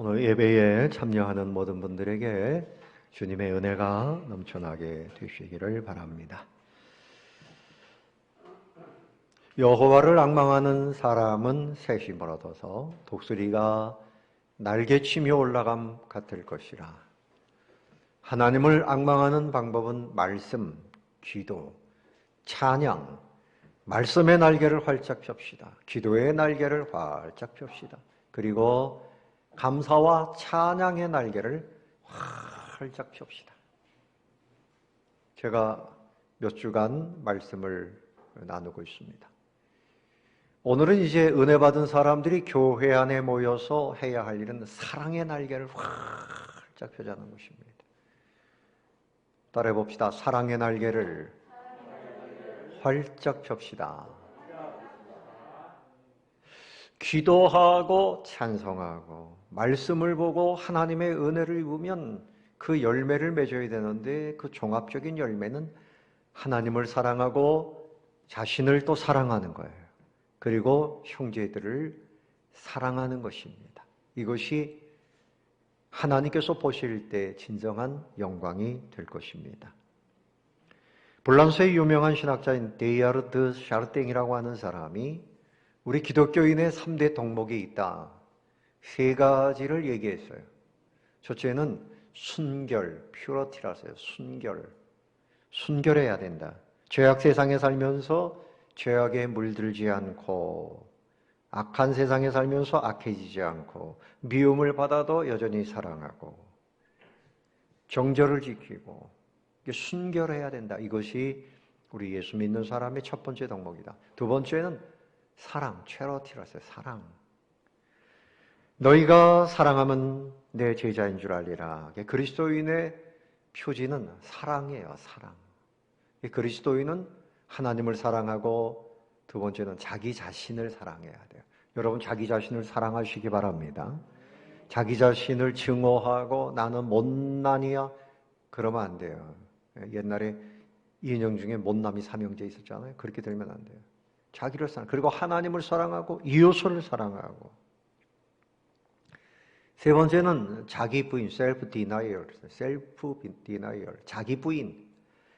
오늘 예배에 참여하는 모든 분들에게 주님의 은혜가 넘쳐나게 되시기를 바랍니다. 여호와를 앙망하는 사람은 새 힘을 얻어서 독수리가 날개치며 올라감 같을 것이라. 하나님을 앙망하는 방법은 말씀, 기도, 찬양, 말씀의 날개를 활짝 펴시다. 기도의 날개를 활짝 펴시다. 그리고 감사와 찬양의 날개를 활짝 펴시다. 제가 몇 주간 말씀을 나누고 있습니다. 오늘은 이제 은혜 받은 사람들이 교회 안에 모여서 해야 할 일은 사랑의 날개를 활짝 펴자는 것입니다. 따라해 봅시다. 사랑의 날개를 활짝 펴시다. 기도하고 찬송하고 말씀을 보고 하나님의 은혜를 입으면 그 열매를 맺어야 되는데 그 종합적인 열매는 하나님을 사랑하고 자신을 또 사랑하는 거예요. 그리고 형제들을 사랑하는 것입니다. 이것이 하나님께서 보실 때 진정한 영광이 될 것입니다. 불란서의 유명한 신학자인 데이아르드 샤르땡이라고 하는 사람이 우리 기독교인의 3대 덕목이 있다. 3가지를 얘기했어요. 첫째는 순결, 퓨러티라서요. 순결해야 된다. 죄악 세상에 살면서 죄악에 물들지 않고 악한 세상에 살면서 악해지지 않고 미움을 받아도 여전히 사랑하고 정절을 지키고 순결해야 된다. 이것이 우리 예수 믿는 사람의 첫 번째 덕목이다. 두 번째는 사랑, 체러티라서 사랑. 너희가 사랑하면 내 제자인 줄 알리라. 그리스도인의 표지는 사랑이에요. 사랑. 그리스도인은 하나님을 사랑하고 두 번째는 자기 자신을 사랑해야 돼요. 여러분 자기 자신을 사랑하시기 바랍니다. 자기 자신을 증오하고 나는 못난이야 그러면 안 돼요. 옛날에 인형 중에 못남이 삼형제 있었잖아요. 그렇게 되면 안 돼요. 자기를 사랑, 그리고 하나님을 사랑하고 이웃을 사랑하고. 세 번째는 자기 부인, self denial, 자기 부인,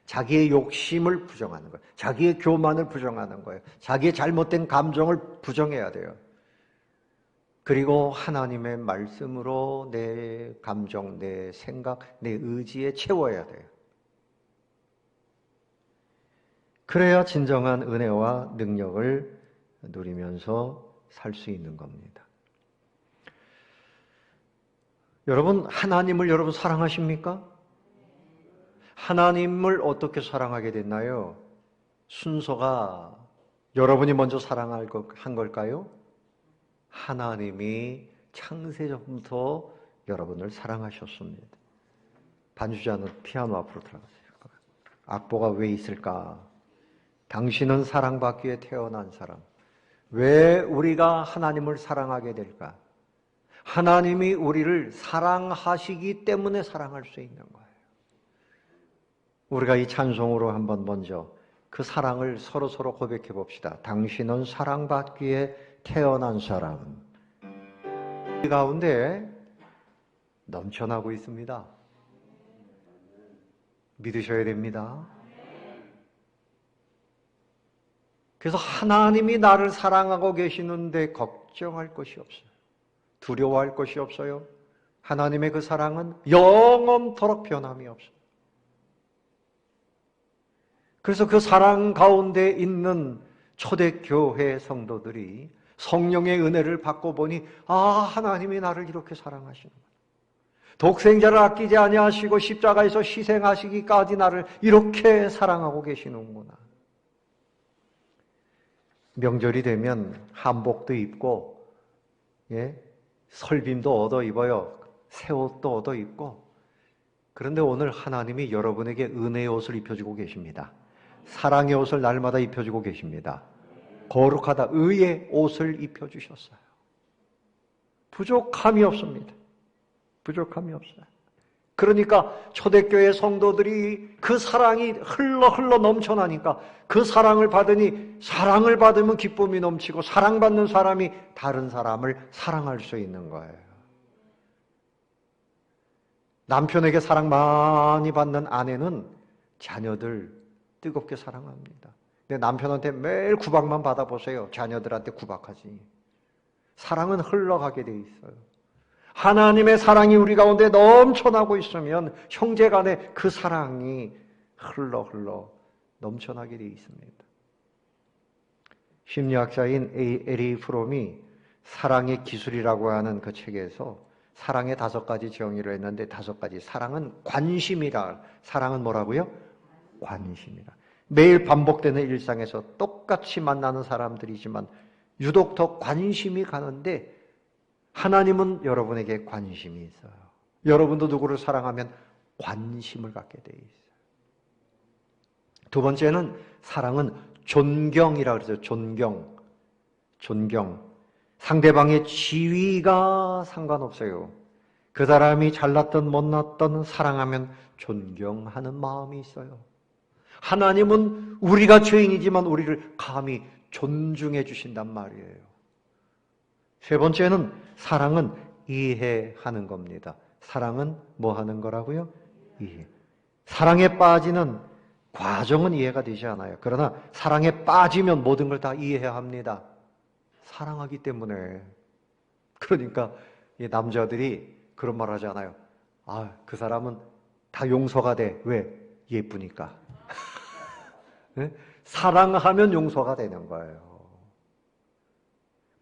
자기의 욕심을 부정하는 거예요. 자기의 교만을 부정하는 거예요. 자기의 잘못된 감정을 부정해야 돼요. 그리고 하나님의 말씀으로 내 감정, 내 생각, 내 의지에 채워야 돼요. 그래야 진정한 은혜와 능력을 누리면서 살 수 있는 겁니다. 여러분, 하나님을 여러분 사랑하십니까? 하나님을 어떻게 사랑하게 됐나요? 순서가 여러분이 먼저 사랑한 걸까요? 하나님이 창세전부터 여러분을 사랑하셨습니다. 반주자는 피아노 앞으로 들어가세요. 악보가 왜 있을까? 당신은 사랑받기 위해 태어난 사람. 왜 우리가 하나님을 사랑하게 될까? 하나님이 우리를 사랑하시기 때문에 사랑할 수 있는 거예요. 우리가 이 찬송으로 한번 먼저 그 사랑을 서로 고백해 봅시다. 당신은 사랑받기에 태어난 사람. 이 가운데 넘쳐나고 있습니다. 믿으셔야 됩니다. 그래서 하나님이 나를 사랑하고 계시는데 걱정할 것이 없어요. 두려워할 것이 없어요. 하나님의 그 사랑은 영원토록 변함이 없어요. 그래서 그 사랑 가운데 있는 초대교회 성도들이 성령의 은혜를 받고 보니 하나님이 나를 이렇게 사랑하시는구나. 독생자를 아끼지 아니하시고 십자가에서 희생하시기까지 나를 이렇게 사랑하고 계시는구나. 명절이 되면 한복도 입고 설빔도 얻어 입어요. 새 옷도 얻어 입고. 그런데 오늘 하나님이 여러분에게 은혜의 옷을 입혀주고 계십니다. 사랑의 옷을 날마다 입혀주고 계십니다. 거룩하다 의의 옷을 입혀주셨어요. 부족함이 없습니다. 부족함이 없어요. 그러니까 초대교회 성도들이 그 사랑이 흘러 넘쳐나니까 그 사랑을 받으니 사랑을 받으면 기쁨이 넘치고 사랑받는 사람이 다른 사람을 사랑할 수 있는 거예요. 남편에게 사랑 많이 받는 아내는 자녀들 뜨겁게 사랑합니다. 근데 남편한테 매일 구박만 받아보세요. 자녀들한테 구박하지. 사랑은 흘러가게 돼 있어요. 하나님의 사랑이 우리 가운데 넘쳐나고 있으면 형제 간에 그 사랑이 흘러 넘쳐나게 돼 있습니다. 심리학자인 에리 프롬이 사랑의 기술이라고 하는 그 책에서 사랑의 5가지 정의를 했는데 5가지. 사랑은 관심이라. 사랑은 뭐라고요? 관심이라. 매일 반복되는 일상에서 똑같이 만나는 사람들이지만 유독 더 관심이 가는데 하나님은 여러분에게 관심이 있어요. 여러분도 누구를 사랑하면 관심을 갖게 돼 있어요. 두 번째는 사랑은 존경이라 그러죠. 존경. 상대방의 지위가 상관없어요. 그 사람이 잘났든 못났든 사랑하면 존경하는 마음이 있어요. 하나님은 우리가 죄인이지만 우리를 감히 존중해 주신단 말이에요. 세 번째는 사랑은 이해하는 겁니다. 사랑은 뭐 하는 거라고요? 이해. 사랑에 빠지는 과정은 이해가 되지 않아요. 그러나 사랑에 빠지면 모든 걸 다 이해해야 합니다. 사랑하기 때문에. 그러니까 이 남자들이 그런 말 하지 않아요. 그 사람은 다 용서가 돼. 왜? 예쁘니까. 네? 사랑하면 용서가 되는 거예요.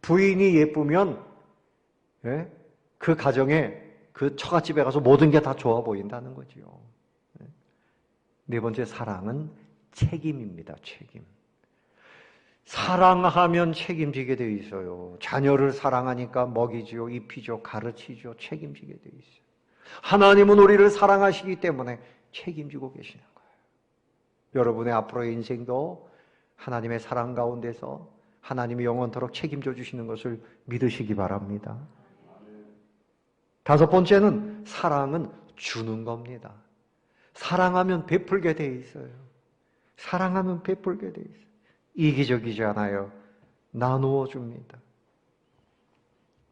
부인이 예쁘면 그 가정에 그 처갓집에 가서 모든 게 다 좋아 보인다는 거죠. 네 번째, 사랑은 책임입니다. 책임. 사랑하면 책임지게 돼 있어요. 자녀를 사랑하니까 먹이지요, 입히죠, 가르치죠, 책임지게 돼 있어요. 하나님은 우리를 사랑하시기 때문에 책임지고 계시는 거예요. 여러분의 앞으로의 인생도 하나님의 사랑 가운데서 하나님이 영원토록 책임져 주시는 것을 믿으시기 바랍니다. 다섯 번째는 사랑은 주는 겁니다. 사랑하면 베풀게 돼 있어요. 사랑하면 베풀게 돼 있어요. 이기적이지 않아요. 나누어 줍니다.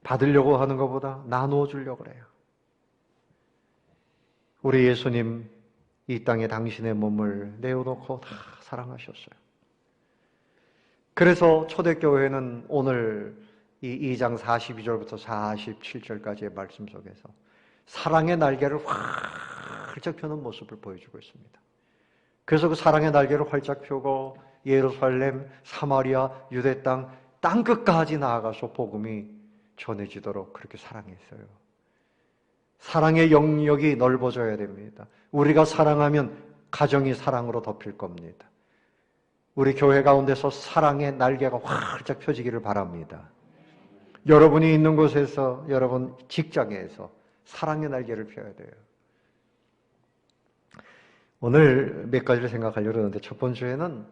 받으려고 하는 것보다 나누어 주려고 그래요. 우리 예수님 이 땅에 당신의 몸을 내어놓고 다 사랑하셨어요. 그래서 초대교회는 오늘 이 2장 42절부터 47절까지의 말씀 속에서 사랑의 날개를 활짝 펴는 모습을 보여주고 있습니다. 그래서 그 사랑의 날개를 활짝 펴고 예루살렘, 사마리아, 유대 땅 끝까지 나아가서 복음이 전해지도록 그렇게 사랑했어요. 사랑의 영역이 넓어져야 됩니다. 우리가 사랑하면 가정이 사랑으로 덮일 겁니다. 우리 교회 가운데서 사랑의 날개가 활짝 펴지기를 바랍니다. 여러분이 있는 곳에서, 여러분 직장에서 사랑의 날개를 펴야 돼요. 오늘 몇 가지를 생각하려고 하는데 첫 번째는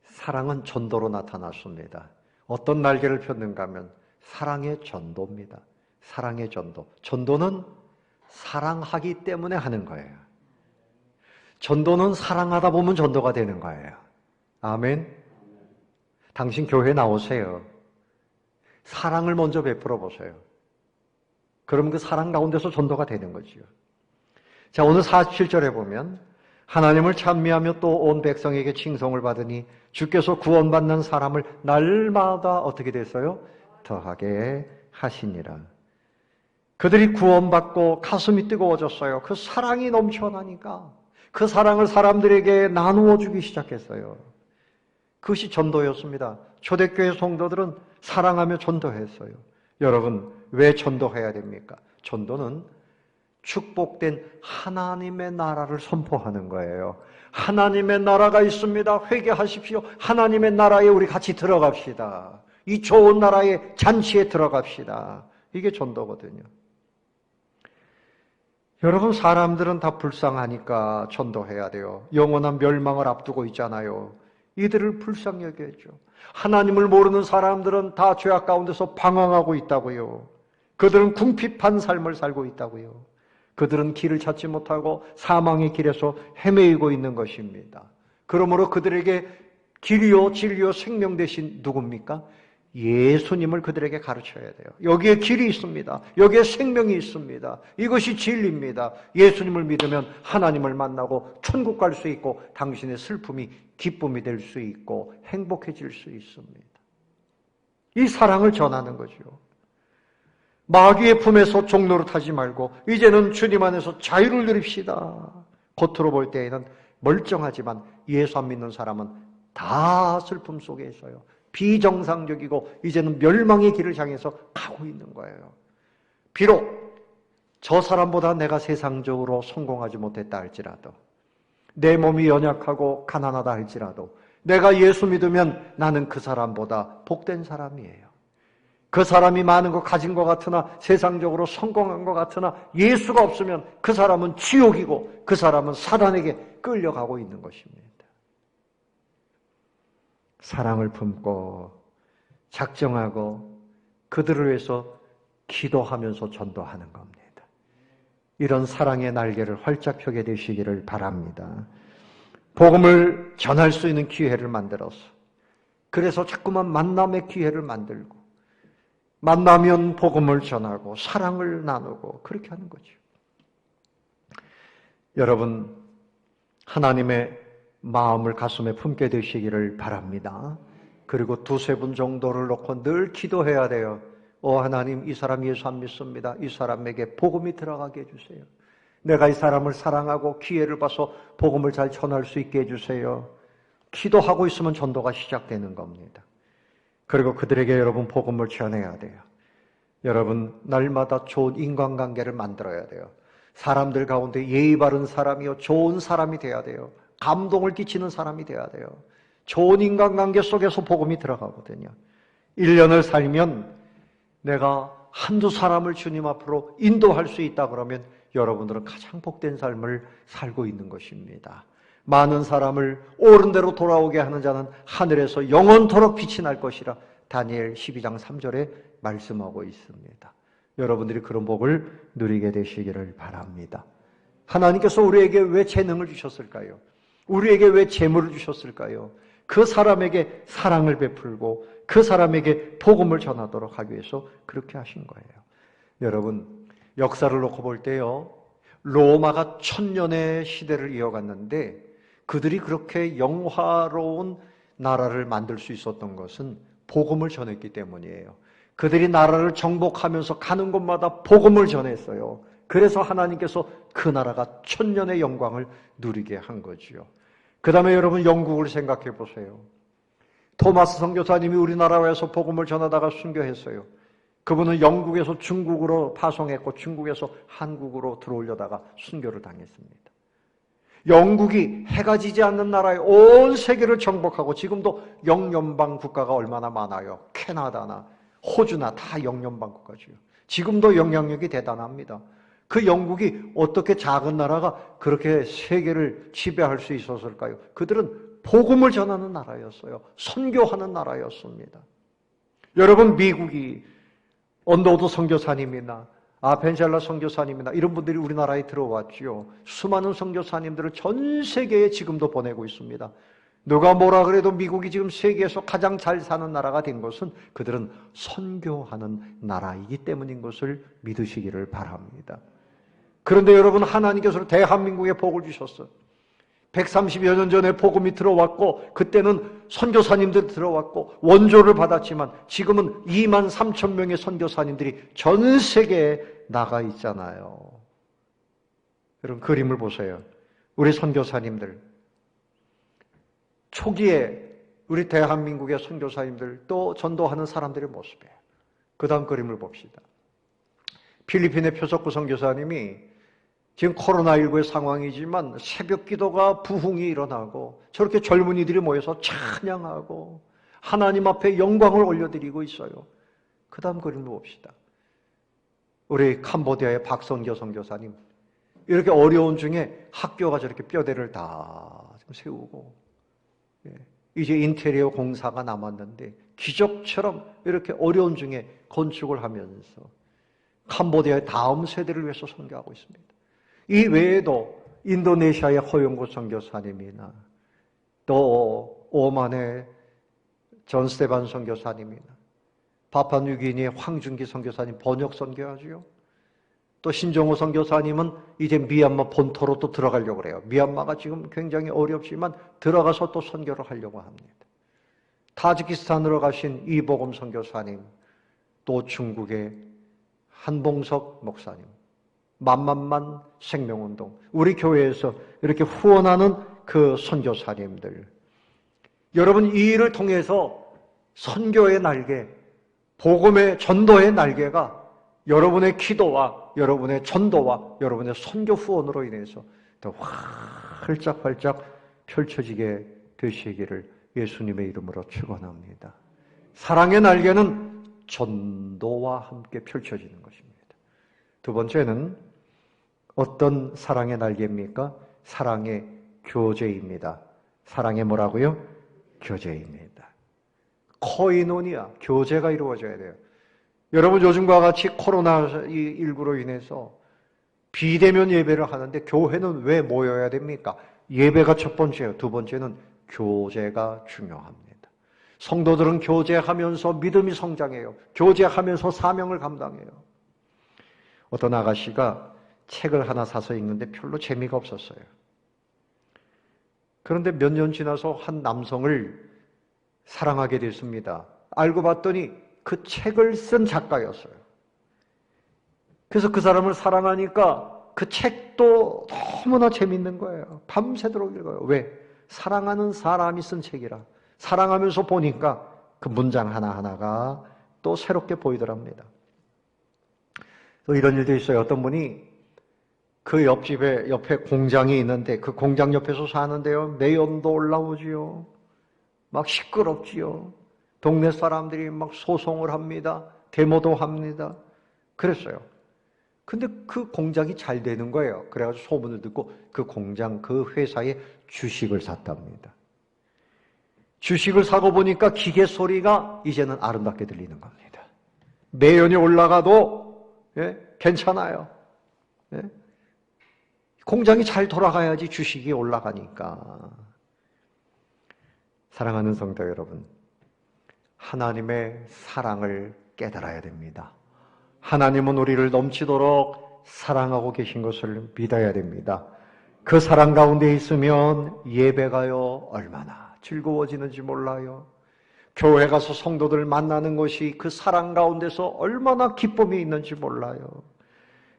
사랑은 전도로 나타났습니다. 어떤 날개를 폈는가 하면 사랑의 전도입니다. 사랑의 전도. 전도는 사랑하기 때문에 하는 거예요. 전도는 사랑하다 보면 전도가 되는 거예요. 아멘. 당신 교회 나오세요. 사랑을 먼저 베풀어 보세요. 그러면 그 사랑 가운데서 전도가 되는 거지요. 자, 오늘 47절에 보면 하나님을 찬미하며 또 온 백성에게 칭송을 받으니 주께서 구원받는 사람을 날마다 어떻게 됐어요? 더하게 하시니라. 그들이 구원받고 가슴이 뜨거워졌어요. 그 사랑이 넘쳐나니까 그 사랑을 사람들에게 나누어 주기 시작했어요. 그것이 전도였습니다. 초대교회 성도들은 사랑하며 전도했어요. 여러분, 왜 전도해야 됩니까? 전도는 축복된 하나님의 나라를 선포하는 거예요. 하나님의 나라가 있습니다. 회개하십시오. 하나님의 나라에 우리 같이 들어갑시다. 이 좋은 나라의 잔치에 들어갑시다. 이게 전도거든요. 여러분, 사람들은 다 불쌍하니까 전도해야 돼요. 영원한 멸망을 앞두고 있잖아요. 이들을 불쌍히 여겨야죠. 하나님을 모르는 사람들은 다 죄악 가운데서 방황하고 있다고요. 그들은 궁핍한 삶을 살고 있다고요. 그들은 길을 찾지 못하고 사망의 길에서 헤매이고 있는 것입니다. 그러므로 그들에게 길이요 진리요 생명 대신 누굽니까? 예수님을 그들에게 가르쳐야 돼요. 여기에 길이 있습니다. 여기에 생명이 있습니다. 이것이 진리입니다. 예수님을 믿으면 하나님을 만나고 천국 갈 수 있고 당신의 슬픔이 기쁨이 될 수 있고 행복해질 수 있습니다. 이 사랑을 전하는 거죠. 마귀의 품에서 종로를 타지 말고 이제는 주님 안에서 자유를 누립시다. 겉으로 볼 때에는 멀쩡하지만 예수 안 믿는 사람은 다 슬픔 속에 있어요. 비정상적이고 이제는 멸망의 길을 향해서 가고 있는 거예요. 비록 저 사람보다 내가 세상적으로 성공하지 못했다 할지라도, 내 몸이 연약하고 가난하다 할지라도 내가 예수 믿으면 나는 그 사람보다 복된 사람이에요. 그 사람이 많은 것 가진 것 같으나, 세상적으로 성공한 것 같으나 예수가 없으면 그 사람은 지옥이고 그 사람은 사단에게 끌려가고 있는 것입니다. 사랑을 품고 작정하고 그들을 위해서 기도하면서 전도하는 겁니다. 이런 사랑의 날개를 활짝 펴게 되시기를 바랍니다. 복음을 전할 수 있는 기회를 만들어서, 그래서 자꾸만 만남의 기회를 만들고, 만나면 복음을 전하고 사랑을 나누고 그렇게 하는 거죠. 여러분, 하나님의 마음을 가슴에 품게 되시기를 바랍니다. 그리고 두세 분 정도를 놓고 늘 기도해야 돼요. 하나님, 이 사람 예수 안 믿습니다. 이 사람에게 복음이 들어가게 해주세요. 내가 이 사람을 사랑하고 기회를 봐서 복음을 잘 전할 수 있게 해주세요. 기도하고 있으면 전도가 시작되는 겁니다. 그리고 그들에게 여러분 복음을 전해야 돼요. 여러분, 날마다 좋은 인간관계를 만들어야 돼요. 사람들 가운데 예의 바른 사람이요, 좋은 사람이 돼야 돼요. 감동을 끼치는 사람이 돼야 돼요. 좋은 인간관계 속에서 복음이 들어가거든요. 1년을 살면 내가 한두 사람을 주님 앞으로 인도할 수 있다 그러면 여러분들은 가장 복된 삶을 살고 있는 것입니다. 많은 사람을 옳은 대로 돌아오게 하는 자는 하늘에서 영원토록 빛이 날 것이라 다니엘 12장 3절에 말씀하고 있습니다. 여러분들이 그런 복을 누리게 되시기를 바랍니다. 하나님께서 우리에게 왜 재능을 주셨을까요? 우리에게 왜 재물을 주셨을까요? 그 사람에게 사랑을 베풀고 그 사람에게 복음을 전하도록 하기 위해서 그렇게 하신 거예요. 여러분, 역사를 놓고 볼 때요, 로마가 1000년의 시대를 이어갔는데 그들이 그렇게 영화로운 나라를 만들 수 있었던 것은 복음을 전했기 때문이에요. 그들이 나라를 정복하면서 가는 곳마다 복음을 전했어요. 그래서 하나님께서 그 나라가 1000년의 영광을 누리게 한 거지요. 그 다음에 여러분, 영국을 생각해 보세요. 토마스 선교사님이 우리나라에서 복음을 전하다가 순교했어요. 그분은 영국에서 중국으로 파송했고 중국에서 한국으로 들어오려다가 순교를 당했습니다. 영국이 해가 지지 않는 나라에 온 세계를 정복하고 지금도 영연방 국가가 얼마나 많아요. 캐나다나 호주나 다 영연방 국가죠. 지금도 영향력이 대단합니다. 그 영국이 어떻게 작은 나라가 그렇게 세계를 지배할 수 있었을까요? 그들은 복음을 전하는 나라였어요. 선교하는 나라였습니다. 여러분, 미국이 언더우드 선교사님이나 벤젤라 선교사님이나 이런 분들이 우리나라에 들어왔지요. 수많은 선교사님들을 전 세계에 지금도 보내고 있습니다. 누가 뭐라 그래도 미국이 지금 세계에서 가장 잘 사는 나라가 된 것은 그들은 선교하는 나라이기 때문인 것을 믿으시기를 바랍니다. 그런데 여러분, 하나님께서 대한민국에 복을 주셨어요. 130여 년 전에 복음이 들어왔고 그때는 선교사님들 들어왔고 원조를 받았지만 지금은 23,000명의 선교사님들이 전 세계에 나가 있잖아요. 여러분, 그림을 보세요. 우리 선교사님들, 초기에 우리 대한민국의 선교사님들 또 전도하는 사람들의 모습이에요. 그 다음 그림을 봅시다. 필리핀의 표석구 선교사님이 지금 코로나19의 상황이지만 새벽 기도가 부흥이 일어나고 저렇게 젊은이들이 모여서 찬양하고 하나님 앞에 영광을 올려드리고 있어요. 그 다음 그림을 봅시다. 우리 캄보디아의 박선교 선교사님, 이렇게 어려운 중에 학교가 저렇게 뼈대를 다 세우고, 이제 인테리어 공사가 남았는데 기적처럼 이렇게 어려운 중에 건축을 하면서 캄보디아의 다음 세대를 위해서 선교하고 있습니다. 이 외에도 인도네시아의 허용구 선교사님이나 또 오만의 전 스테반 선교사님이나 파푸아뉴기니의 황준기 선교사님 번역 선교하지요. 또 신정호 선교사님은 이제 미얀마 본토로 또 들어가려고 그래요. 미얀마가 지금 굉장히 어렵지만 들어가서 또 선교를 하려고 합니다. 타지키스탄으로 가신 이보금 선교사님, 또 중국의 한봉석 목사님, 만만만 생명운동, 우리 교회에서 이렇게 후원하는 그 선교사님들, 여러분 이 일을 통해서 선교의 날개, 복음의 전도의 날개가 여러분의 기도와 여러분의 전도와 여러분의 선교 후원으로 인해서 더 활짝활짝 펼쳐지게 되시기를 예수님의 이름으로 축원합니다. 사랑의 날개는 전도와 함께 펼쳐지는 것입니다. 두 번째는 어떤 사랑의 날개입니까? 사랑의 교제입니다. 사랑의 뭐라고요? 교제입니다. 코이노니아, 교제가 이루어져야 돼요. 여러분 요즘과 같이 코로나19로 인해서 비대면 예배를 하는데 교회는 왜 모여야 됩니까? 예배가 첫 번째예요. 두 번째는 교제가 중요합니다. 성도들은 교제하면서 믿음이 성장해요. 교제하면서 사명을 감당해요. 어떤 아가씨가 책을 하나 사서 읽는데 별로 재미가 없었어요. 그런데 몇 년 지나서 한 남성을 사랑하게 됐습니다. 알고 봤더니 그 책을 쓴 작가였어요. 그래서 그 사람을 사랑하니까 그 책도 너무나 재밌는 거예요. 밤새도록 읽어요. 왜? 사랑하는 사람이 쓴 책이라. 사랑하면서 보니까 그 문장 하나하나가 또 새롭게 보이더랍니다. 또 이런 일도 있어요. 어떤 분이 그 옆에 공장이 있는데 그 공장 옆에서 사는데요. 매연도 올라오지요. 막 시끄럽지요. 동네 사람들이 막 소송을 합니다. 데모도 합니다. 그랬어요. 근데 그 공장이 잘 되는 거예요. 그래가지고 소문을 듣고 그 공장, 그 회사에 주식을 샀답니다. 주식을 사고 보니까 기계 소리가 이제는 아름답게 들리는 겁니다. 매연이 올라가도 괜찮아요. 공장이 잘 돌아가야지 주식이 올라가니까. 사랑하는 성도 여러분, 하나님의 사랑을 깨달아야 됩니다. 하나님은 우리를 넘치도록 사랑하고 계신 것을 믿어야 됩니다. 그 사랑 가운데 있으면 예배가요 얼마나 즐거워지는지 몰라요. 교회 가서 성도들 만나는 것이 그 사랑 가운데서 얼마나 기쁨이 있는지 몰라요.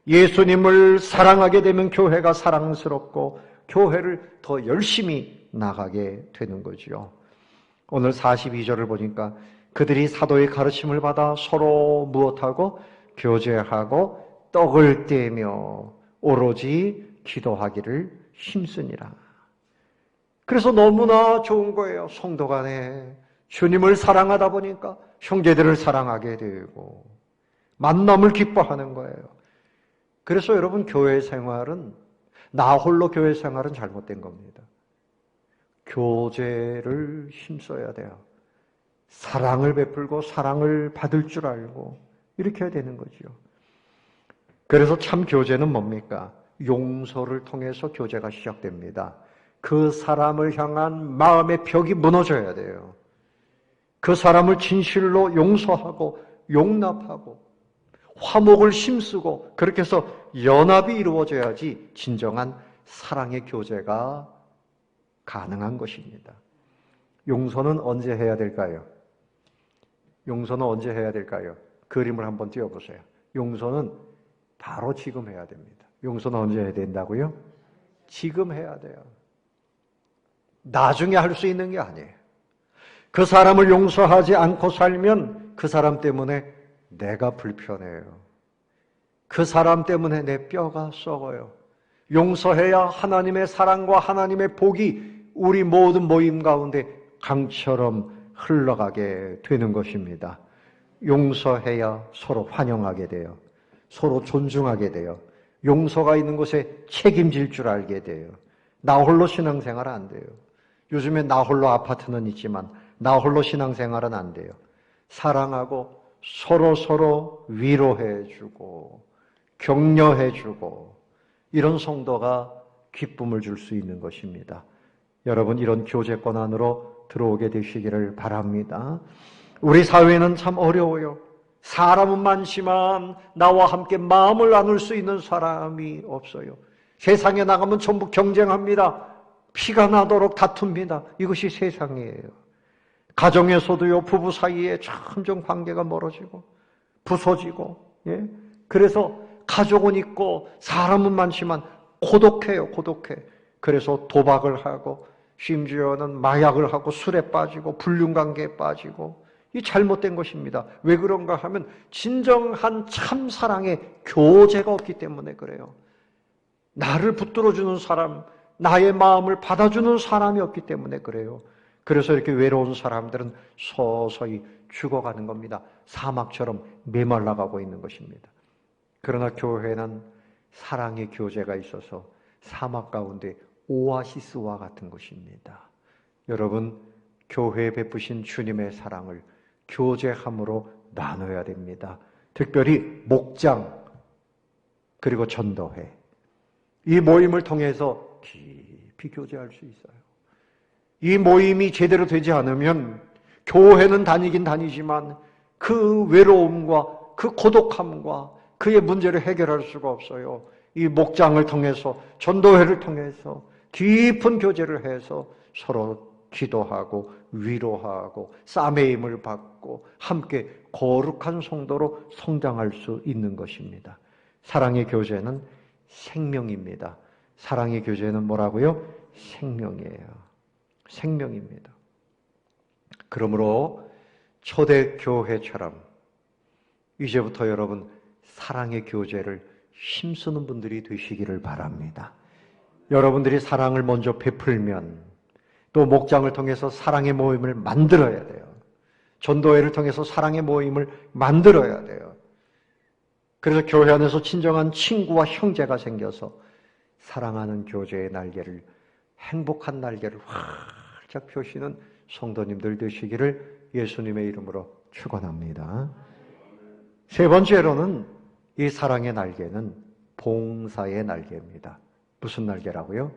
예수님을 사랑하게 되면 교회가 사랑스럽고 교회를 더 열심히 나가게 되는 거지요. 오늘 42절을 보니까 그들이 사도의 가르침을 받아 서로 무엇하고 교제하고 떡을 떼며 오로지 기도하기를 힘쓰니라. 그래서 너무나 좋은 거예요. 성도 간에 주님을 사랑하다 보니까 형제들을 사랑하게 되고 만남을 기뻐하는 거예요. 그래서 여러분 교회 생활은 나 홀로 교회 생활은 잘못된 겁니다. 교제를 힘써야 돼요. 사랑을 베풀고 사랑을 받을 줄 알고 이렇게 해야 되는 거죠. 그래서 참 교제는 뭡니까? 용서를 통해서 교제가 시작됩니다. 그 사람을 향한 마음의 벽이 무너져야 돼요. 그 사람을 진실로 용서하고 용납하고 화목을 힘쓰고 그렇게 해서 연합이 이루어져야지 진정한 사랑의 교제가 가능한 것입니다. 용서는 언제 해야 될까요? 용서는 언제 해야 될까요? 그림을 한번 띄워보세요. 용서는 바로 지금 해야 됩니다. 용서는 언제 해야 된다고요? 지금 해야 돼요. 나중에 할 수 있는 게 아니에요. 그 사람을 용서하지 않고 살면 그 사람 때문에 내가 불편해요. 그 사람 때문에 내 뼈가 썩어요. 용서해야 하나님의 사랑과 하나님의 복이 우리 모든 모임 가운데 강처럼 흘러가게 되는 것입니다. 용서해야 서로 환영하게 돼요. 서로 존중하게 돼요. 용서가 있는 곳에 책임질 줄 알게 돼요. 나 홀로 신앙생활은 안 돼요. 요즘에 나 홀로 아파트는 있지만 나 홀로 신앙생활은 안 돼요. 사랑하고 서로 위로해주고 격려해주고 이런 성도가 기쁨을 줄 수 있는 것입니다. 여러분 이런 교제권 안으로 들어오게 되시기를 바랍니다. 우리 사회는 참 어려워요. 사람은 많지만 나와 함께 마음을 나눌 수 있는 사람이 없어요. 세상에 나가면 전부 경쟁합니다. 피가 나도록 다툽니다. 이것이 세상이에요. 가정에서도요, 부부 사이에 점점 관계가 멀어지고 부서지고, 그래서 가족은 있고 사람은 많지만 고독해요. 고독해. 그래서 도박을 하고 심지어는 마약을 하고 술에 빠지고 불륜관계에 빠지고, 이 잘못된 것입니다. 왜 그런가 하면 진정한 참사랑의 교제가 없기 때문에 그래요. 나를 붙들어주는 사람, 나의 마음을 받아주는 사람이 없기 때문에 그래요. 그래서 이렇게 외로운 사람들은 서서히 죽어가는 겁니다. 사막처럼 메말라가고 있는 것입니다. 그러나 교회는 사랑의 교제가 있어서 사막 가운데 오아시스와 같은 것입니다. 여러분, 교회에 베푸신 주님의 사랑을 교제함으로 나눠야 됩니다. 특별히 목장 그리고 전도회, 이 모임을 통해서 깊이 교제할 수 있어요. 이 모임이 제대로 되지 않으면 교회는 다니긴 다니지만 그 외로움과 그 고독함과 그의 문제를 해결할 수가 없어요. 이 목장을 통해서, 전도회를 통해서 깊은 교제를 해서 서로 기도하고 위로하고 쌈의 힘을 받고 함께 거룩한 성도로 성장할 수 있는 것입니다. 사랑의 교제는 생명입니다. 사랑의 교제는 뭐라고요? 생명이에요. 생명입니다. 그러므로 초대교회처럼 이제부터 여러분 사랑의 교제를 힘쓰는 분들이 되시기를 바랍니다. 여러분들이 사랑을 먼저 베풀면 또 목장을 통해서 사랑의 모임을 만들어야 돼요. 전도회를 통해서 사랑의 모임을 만들어야 돼요. 그래서 교회 안에서 진정한 친구와 형제가 생겨서 사랑하는 교제의 날개를, 행복한 날개를 활짝 펴시는 성도님들 되시기를 예수님의 이름으로 축원합니다. 세 번째로는 이 사랑의 날개는 봉사의 날개입니다. 무슨 날개라고요?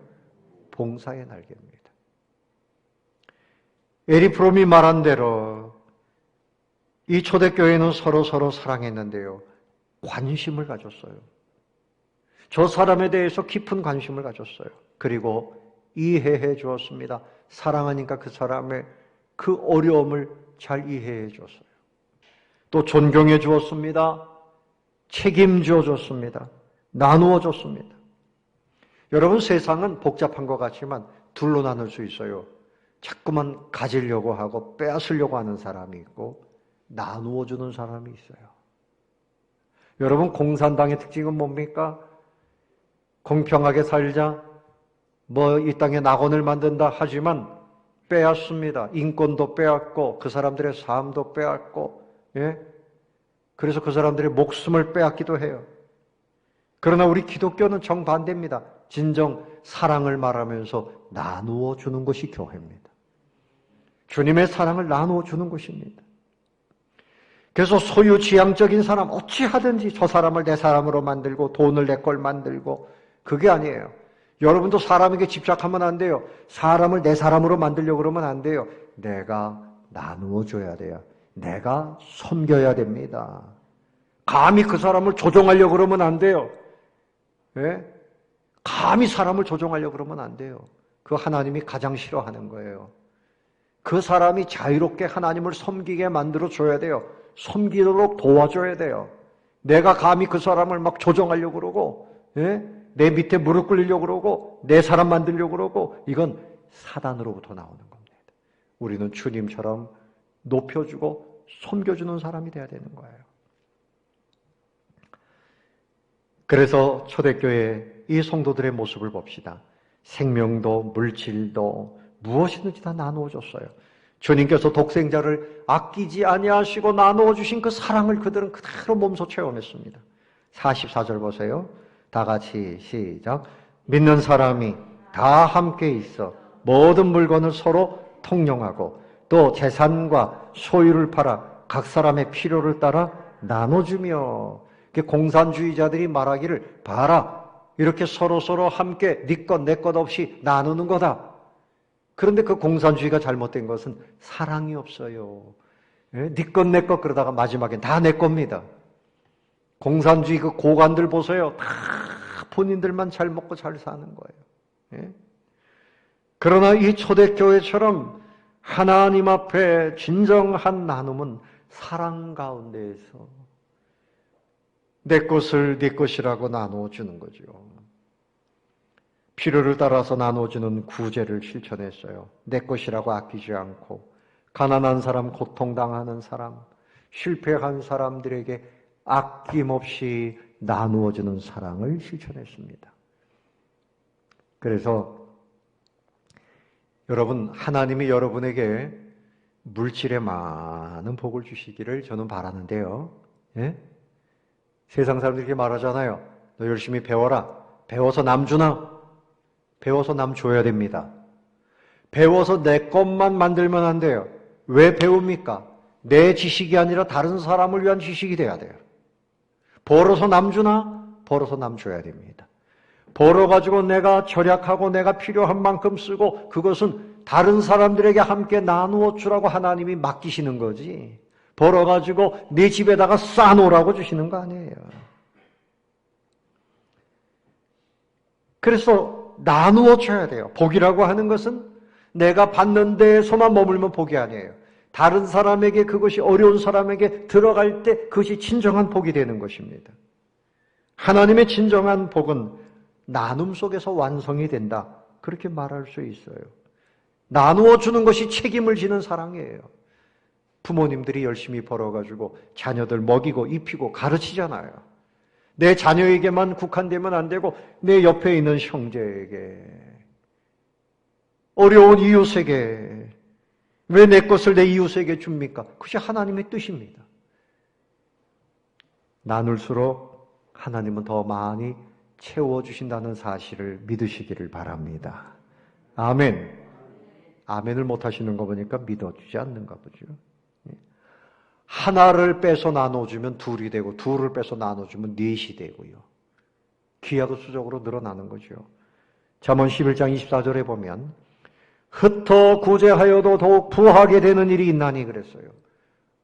봉사의 날개입니다. 에리 프롬이 말한 대로 이 초대교회는 서로 사랑했는데요, 관심을 가졌어요. 저 사람에 대해서 깊은 관심을 가졌어요. 그리고 이해해 주었습니다. 사랑하니까 그 사람의 그 어려움을 잘 이해해 줬어요. 또 존경해 주었습니다. 책임져 줬습니다. 나누어 줬습니다. 여러분, 세상은 복잡한 것 같지만 둘로 나눌 수 있어요. 자꾸만 가지려고 하고 빼앗으려고 하는 사람이 있고 나누어 주는 사람이 있어요. 여러분, 공산당의 특징은 뭡니까? 공평하게 살자, 이 땅에 낙원을 만든다 하지만 빼앗습니다. 인권도 빼앗고 그 사람들의 삶도 빼앗고, 그래서 그 사람들의 목숨을 빼앗기도 해요. 그러나 우리 기독교는 정반대입니다. 진정 사랑을 말하면서 나누어 주는 것이 교회입니다. 주님의 사랑을 나누어 주는 것입니다. 그래서 소유지향적인 사람, 어찌하든지 저 사람을 내 사람으로 만들고 돈을 내 걸 만들고, 그게 아니에요. 여러분도 사람에게 집착하면 안 돼요. 사람을 내 사람으로 만들려고 그러면 안 돼요. 내가 나누어 줘야 돼요. 내가 섬겨야 됩니다. 감히 그 사람을 조종하려고 그러면 안 돼요. 감히 사람을 조종하려고 그러면 안 돼요. 그 하나님이 가장 싫어하는 거예요. 그 사람이 자유롭게 하나님을 섬기게 만들어줘야 돼요. 섬기도록 도와줘야 돼요. 내가 감히 그 사람을 막 조종하려고 그러고, 내 밑에 무릎 꿇리려고 그러고, 내 사람 만들려고 그러고, 이건 사단으로부터 나오는 겁니다. 우리는 주님처럼 높여주고 섬겨주는 사람이 돼야 되는 거예요. 그래서 초대교회 이 성도들의 모습을 봅시다. 생명도 물질도 무엇이든지 다 나누어 줬어요. 주님께서 독생자를 아끼지 아니하시고 나누어 주신 그 사랑을 그들은 그대로 몸소 체험했습니다. 44절 보세요. 다 같이 시작. 믿는 사람이 다 함께 있어 모든 물건을 서로 통용하고 또 재산과 소유를 팔아 각 사람의 필요를 따라 나눠주며, 공산주의자들이 말하기를 봐라, 이렇게 서로 함께 네 것 내 것 없이 나누는 거다. 그런데 그 공산주의가 잘못된 것은 사랑이 없어요. 네 것 내 것 그러다가 마지막엔 다 내 겁니다. 공산주의 그 고관들 보세요. 다 본인들만 잘 먹고 잘 사는 거예요. 예? 그러나 이 초대교회처럼 하나님 앞에 진정한 나눔은 사랑 가운데에서 내 것을 네 것이라고 나누어주는 거죠. 필요를 따라서 나눠주는 구제를 실천했어요. 내 것이라고 아끼지 않고 가난한 사람, 고통당하는 사람, 실패한 사람들에게 아낌없이 나누어주는 사랑을 실천했습니다. 그래서 여러분, 하나님이 여러분에게 물질에 많은 복을 주시기를 저는 바라는데요. 예? 세상 사람들이 이렇게 말하잖아요. 너 열심히 배워라. 배워서 남 주나? 배워서 남 줘야 됩니다. 배워서 내 것만 만들면 안 돼요. 왜 배웁니까? 내 지식이 아니라 다른 사람을 위한 지식이 돼야 돼요. 벌어서 남 주나? 벌어서 남 줘야 됩니다. 벌어가지고 내가 절약하고 내가 필요한 만큼 쓰고 그것은 다른 사람들에게 함께 나누어 주라고 하나님이 맡기시는 거지. 벌어가지고 내 집에다가 쌓아놓으라고 주시는 거 아니에요. 그래서 나누어 줘야 돼요. 복이라고 하는 것은 내가 받는 데에서만 머물면 복이 아니에요. 다른 사람에게 그것이 어려운 사람에게 들어갈 때 그것이 진정한 복이 되는 것입니다. 하나님의 진정한 복은 나눔 속에서 완성이 된다. 그렇게 말할 수 있어요. 나누어 주는 것이 책임을 지는 사랑이에요. 부모님들이 열심히 벌어가지고 자녀들 먹이고 입히고 가르치잖아요. 내 자녀에게만 국한되면 안 되고 내 옆에 있는 형제에게, 어려운 이웃에게, 왜 내 것을 내 이웃에게 줍니까? 그것이 하나님의 뜻입니다. 나눌수록 하나님은 더 많이 채워주신다는 사실을 믿으시기를 바랍니다. 아멘. 아멘을 못하시는 거 보니까 믿어주지 않는가 보죠. 하나를 빼서 나눠주면 둘이 되고 둘을 빼서 나눠주면 넷이 되고요. 귀하고 수적으로 늘어나는 거죠. 잠언 11장 24절에 보면 흩어 구제하여도 더욱 부하게 되는 일이 있나니 그랬어요.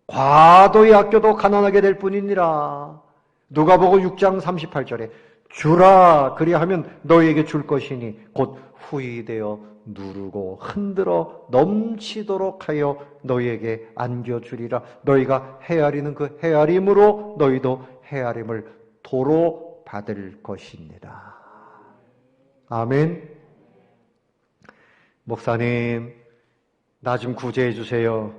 과도히 아껴도 가난하게 될 뿐이니라. 누가복음 6장 38절에 주라 그리하면 너희에게 줄 것이니 곧 후히되어 누르고 흔들어 넘치도록 하여 너희에게 안겨주리라. 너희가 헤아리는 그 헤아림으로 너희도 헤아림을 도로 받을 것입니다. 아멘. 목사님, 나 좀 구제해 주세요.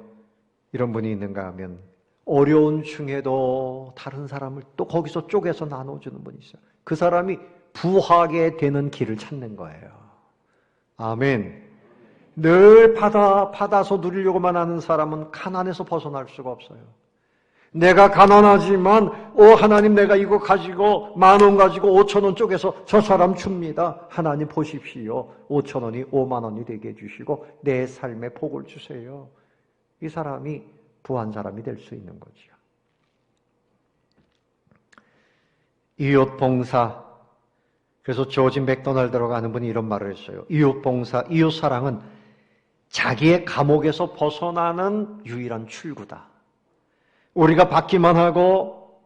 이런 분이 있는가 하면 어려운 중에도 다른 사람을 또 거기서 쪼개서 나눠주는 분이 있어요. 그 사람이 부하게 되는 길을 찾는 거예요. 아멘. 늘 받아서 누리려고만 하는 사람은 가난에서 벗어날 수가 없어요. 내가 가난하지만 하나님 내가 이거 가지고 10,000원 가지고 5,000원 쪼개서 저 사람 줍니다. 하나님 보십시오. 5,000원이 50,000원이 되게 해주시고 내 삶에 복을 주세요. 이 사람이 부한 사람이 될 수 있는 거죠. 이웃봉사. 그래서 조지 맥도날드라고 하는 분이 이런 말을 했어요. 이웃봉사, 이웃사랑은 자기의 감옥에서 벗어나는 유일한 출구다. 우리가 받기만 하고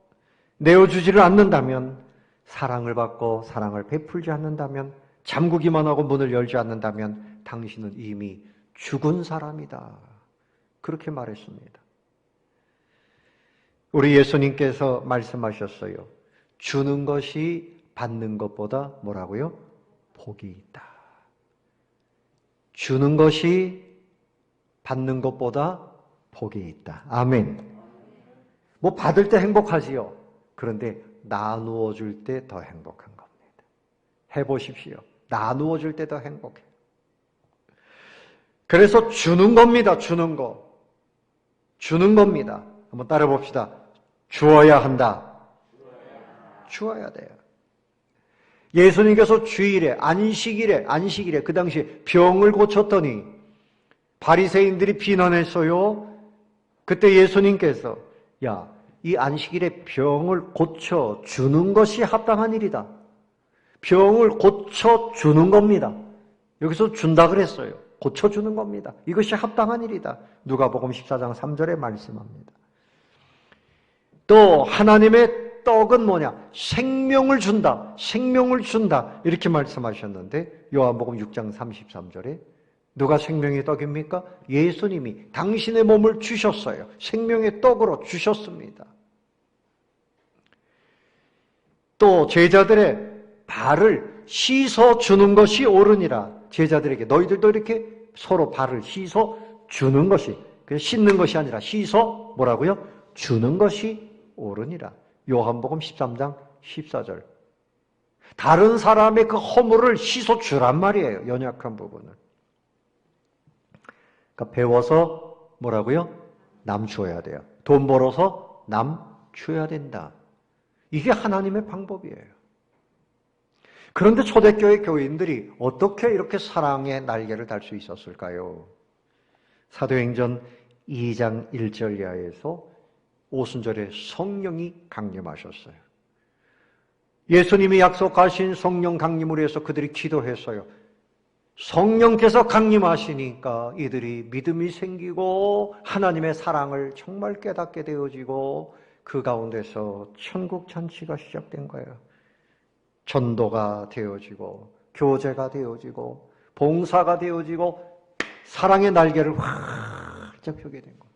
내어주지를 않는다면, 사랑을 받고 사랑을 베풀지 않는다면, 잠그기만 하고 문을 열지 않는다면 당신은 이미 죽은 사람이다. 그렇게 말했습니다. 우리 예수님께서 말씀하셨어요. 주는 것이 받는 것보다 뭐라고요? 복이 있다. 주는 것이 받는 것보다 복이 있다. 아멘. 뭐 받을 때 행복하지요. 그런데 나누어 줄 때 더 행복한 겁니다. 해보십시오. 나누어 줄 때 더 행복해요. 그래서 주는 겁니다. 주는 거. 주는 겁니다. 한번 따라 봅시다. 주어야 한다. 주어야 돼요. 예수님께서 주일에, 안식일에 그 당시에 병을 고쳤더니 바리새인들이 비난했어요. 그때 예수님께서 이 안식일에 병을 고쳐 주는 것이 합당한 일이다. 병을 고쳐 주는 겁니다. 여기서 준다 그랬어요. 고쳐주는 겁니다. 이것이 합당한 일이다. 누가복음 14장 3절에 말씀합니다. 또 하나님의 떡은 뭐냐? 생명을 준다. 생명을 준다. 이렇게 말씀하셨는데 요한복음 6장 33절에 누가 생명의 떡입니까? 예수님이 당신의 몸을 주셨어요. 생명의 떡으로 주셨습니다. 또 제자들의 발을 씻어 주는 것이 옳으니라. 제자들에게 너희들도 이렇게 서로 발을 씻어 주는 것이, 씻는 것이 아니라 씻어 뭐라고요? 주는 것이 옳으니라. 요한복음 13장 14절. 다른 사람의 그 허물을 씻어 주란 말이에요. 연약한 부분을. 그러니까 배워서 뭐라고요? 남 줘야 돼요. 돈 벌어서 남 줘야 된다. 이게 하나님의 방법이에요. 그런데 초대교회 교인들이 어떻게 이렇게 사랑의 날개를 달 수 있었을까요? 사도행전 2장 1절 이하에서 오순절에 성령이 강림하셨어요. 예수님이 약속하신 성령 강림을 위해서 그들이 기도했어요. 성령께서 강림하시니까 이들이 믿음이 생기고 하나님의 사랑을 정말 깨닫게 되어지고 그 가운데서 천국 잔치가 시작된 거예요. 전도가 되어지고 교제가 되어지고 봉사가 되어지고 사랑의 날개를 활짝 펴게 된 겁니다.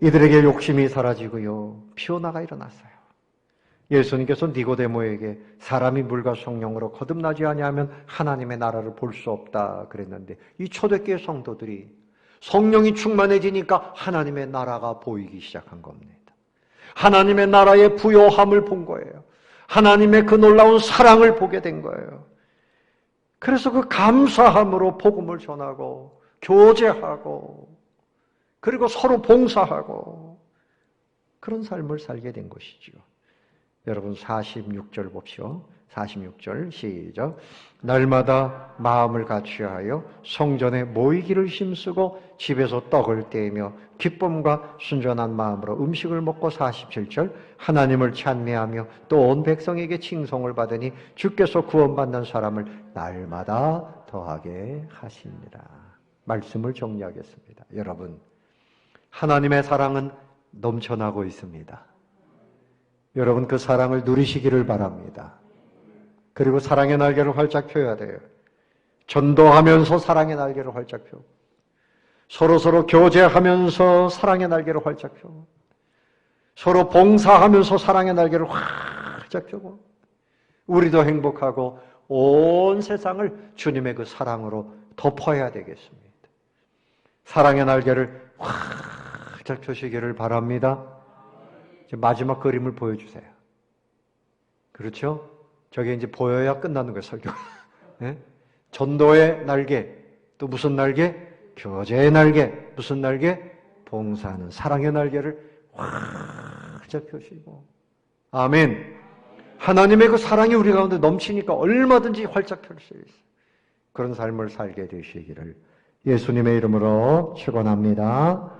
이들에게 욕심이 사라지고요. 피어나가 일어났어요. 예수님께서 니고데모에게 사람이 물과 성령으로 거듭나지 아니하면 하나님의 나라를 볼 수 없다 그랬는데 이 초대교회 성도들이 성령이 충만해지니까 하나님의 나라가 보이기 시작한 겁니다. 하나님의 나라의 부요함을 본 거예요. 하나님의 그 놀라운 사랑을 보게 된 거예요. 그래서 그 감사함으로 복음을 전하고 교제하고 그리고 서로 봉사하고 그런 삶을 살게 된 것이죠. 여러분 46절 봅시오. 46절 시작. 날마다 마음을 같이하여 성전에 모이기를 힘쓰고 집에서 떡을 떼며 기쁨과 순전한 마음으로 음식을 먹고 47절 하나님을 찬미하며 또 온 백성에게 칭송을 받으니 주께서 구원받는 사람을 날마다 더하게 하시니라. 말씀을 정리하겠습니다. 여러분 하나님의 사랑은 넘쳐나고 있습니다. 여러분 그 사랑을 누리시기를 바랍니다. 그리고 사랑의 날개를 활짝 펴야 돼요. 전도하면서 사랑의 날개를 활짝 펴고 서로 교제하면서 사랑의 날개를 활짝 펴고 서로 봉사하면서 사랑의 날개를 활짝 펴고 우리도 행복하고 온 세상을 주님의 그 사랑으로 덮어야 되겠습니다. 사랑의 날개를 활짝 펴시기를 바랍니다. 이제 마지막 그림을 보여주세요. 그렇죠? 저게 이제 보여야 끝나는 거예요, 설교. 네? 전도의 날개, 또 무슨 날개? 교제의 날개, 무슨 날개? 봉사하는 사랑의 날개를 활짝 펴시고. 아멘. 하나님의 그 사랑이 우리 가운데 넘치니까 얼마든지 활짝 펼 수 있어요. 그런 삶을 살게 되시기를 예수님의 이름으로 축원합니다.